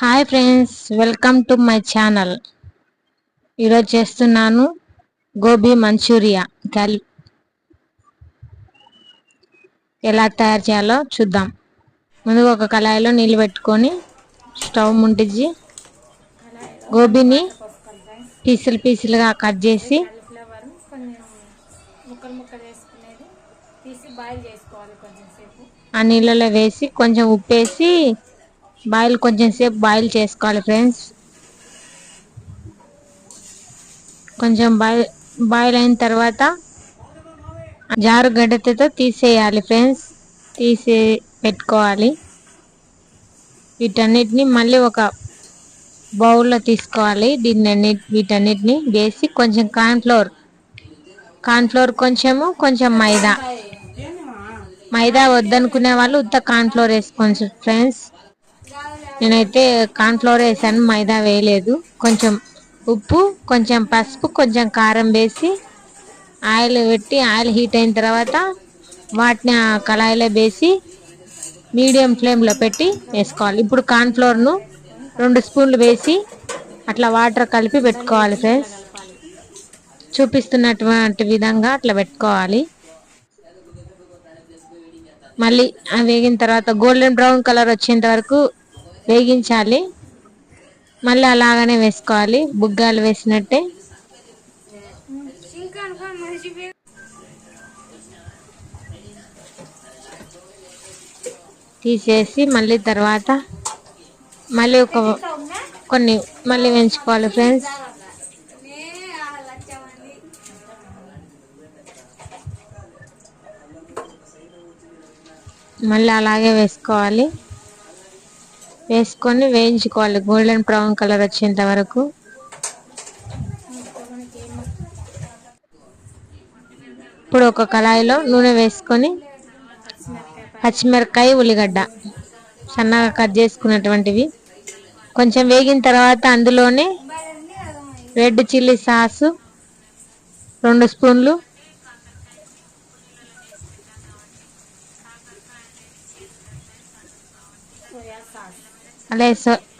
Hi friends, welcome to my channel. ఈరోజు చేస్తున్నాను gobi Manchuria. ఎలా తయారు చేయాలో చూద్దాం. ముందుగా ఒక కళాయిలో నీళ్ళు పెట్టుకొని స్టవ్ ముట్టించి గోబీని పీసులుగా కట్ చేసి ఆ నీళ్ళలో వేసి కొంచెం ఉప్పు వేసి కొంచెం సేపు బాయిల్ చేసుకోవాలి ఫ్రెండ్స్. కొంచెం బాయిల్ అయిన తర్వాత జారు గడ్డతో తీసేయాలి ఫ్రెండ్స్. తీసి పెట్టుకోవాలి. వీటన్నిటిని మళ్ళీ ఒక బౌల్లో తీసుకోవాలి. వీటన్నిటిని వేసి కొంచెం కార్న్ఫ్లోర్ కొంచెం మైదా వద్దనుకునే వాళ్ళు ఉత్త కార్న్ఫ్లోర్ వేసుకోండి ఫ్రెండ్స్. నేనైతే కార్న్ఫ్లోర్ వేసాను, మైదా వేయలేదు. కొంచెం ఉప్పు, కొంచెం పసుపు, కొంచెం కారం వేసి ఆయిల్ పెట్టి ఆయిల్ హీట్ అయిన తర్వాత వాటిని ఆ కళాయిలో వేసి మీడియం ఫ్లేమ్లో పెట్టి వేసుకోవాలి. ఇప్పుడు కార్న్ఫ్లోర్ను 2 స్పూన్లు వేసి అట్లా వాటర్ కలిపి పెట్టుకోవాలి ఫ్రెండ్స్. చూపిస్తున్నటువంటి విధంగా అట్లా పెట్టుకోవాలి. మళ్ళీ వేగిన తర్వాత గోల్డెన్ బ్రౌన్ కలర్ వచ్చేంత వరకు వేగించాలి. మళ్ళీ అలాగనే వేసుకోవాలి, బుగ్గాలు వేసినట్టే. తీసేసి మళ్ళీ తర్వాత మళ్ళీ మళ్ళీ వేయించుకోవాలి ఫ్రెండ్స్. మళ్ళీ అలాగే వేసుకొని వేయించుకోవాలి గోల్డెన్ బ్రౌన్ కలర్ వచ్చేంత వరకు. ఇప్పుడు ఒక కళాయిలో నూనె వేసుకొని పచ్చిమిరపకాయ, ఉల్లిగడ్డ సన్నగా కట్ చేసుకున్నటువంటివి కొంచెం వేగిన తర్వాత అందులోనే రెడ్ చిల్లీ సాసు 2 స్పూన్లు,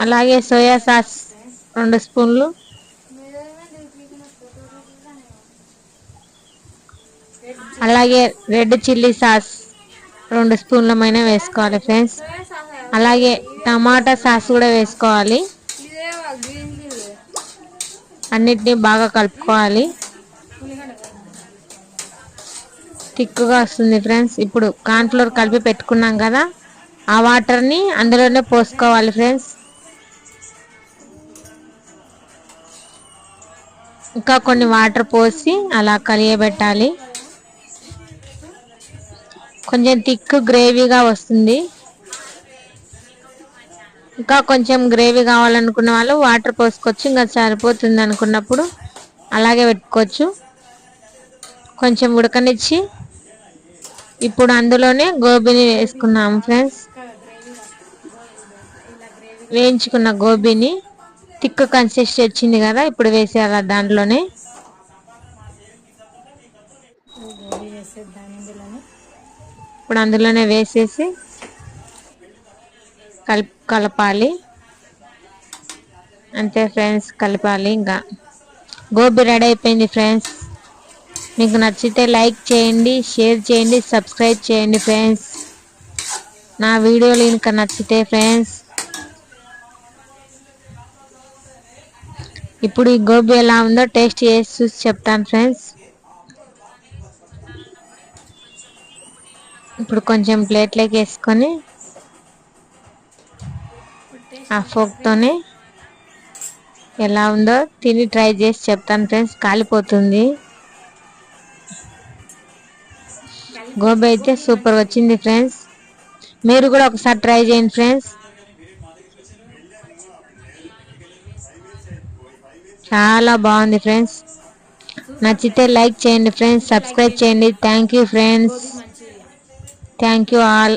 అలాగే సోయా సాస్ 2 స్పూన్లు, అలాగే రెడ్ చిల్లీ సాస్ 2 స్పూన్లమైనా వేసుకోవాలి ఫ్రెండ్స్. అలాగే టమాటా సాస్ కూడా వేసుకోవాలి. అన్నిటినీ బాగా కలుపుకోవాలి. థిక్గా వస్తుంది ఫ్రెండ్స్. ఇప్పుడు కార్న్ఫ్లోర్ కలిపి పెట్టుకున్నాం కదా, ఆ వాటర్ని అందులోనే పోసుకోవాలి ఫ్రెండ్స్. ఇంకా కొన్ని వాటర్ పోసి అలా కలియబెట్టాలి. కొంచెం థిక్ గ్రేవీగా వస్తుంది. ఇంకా కొంచెం గ్రేవీ కావాలనుకున్న వాళ్ళు వాటర్ పోసుకోవచ్చు. ఇంకా సరిపోతుంది అనుకున్నప్పుడు అలాగే పెట్టుకోవచ్చు. కొంచెం ఉడకనిచ్చి ఇప్పుడు అందులోనే గోబీని వేసుకున్నాము ఫ్రెండ్స్. వేయించుకున్న గోబీని థిక్ కన్సిస్టెన్సీ వచ్చింది కదా, ఇప్పుడు వేసేయాలి దాంట్లోనే. ఇప్పుడు అందులోనే వేసేసి కలపాలి. అంతే ఫ్రెండ్స్, కలపాలి. ఇంకా గోబీ రెడీ అయిపోయింది ఫ్రెండ్స్. మీకు నచ్చితే లైక్ చేయండి, షేర్ చేయండి, సబ్స్క్రైబ్ చేయండి ఫ్రెండ్స్. నా వీడియోలు ఇంకా నచ్చితే ఫ్రెండ్స్. ఇప్పుడు ఈ గోబీ ఎలా ఉందో టేస్ట్ చేసి చూసి చెప్తాను ఫ్రెండ్స్. ఇప్పుడు కొంచెం ప్లేట్లోకి వేసుకొని ఆ ఫోక్తోనే ఎలా ఉందో తిని ట్రై చేసి చెప్తాను ఫ్రెండ్స్. కాలిపోతుంది. గోబీ అయితే సూపర్ వచ్చింది ఫ్రెండ్స్. మీరు కూడా ఒకసారి ట్రై చేయండి ఫ్రెండ్స్. చాలా బాగుంది ఫ్రెండ్స్. నచ్చితే లైక్ చేయండి ఫ్రెండ్స్, సబ్స్క్రైబ్ చేయండి. Thank you friends. Thank you all.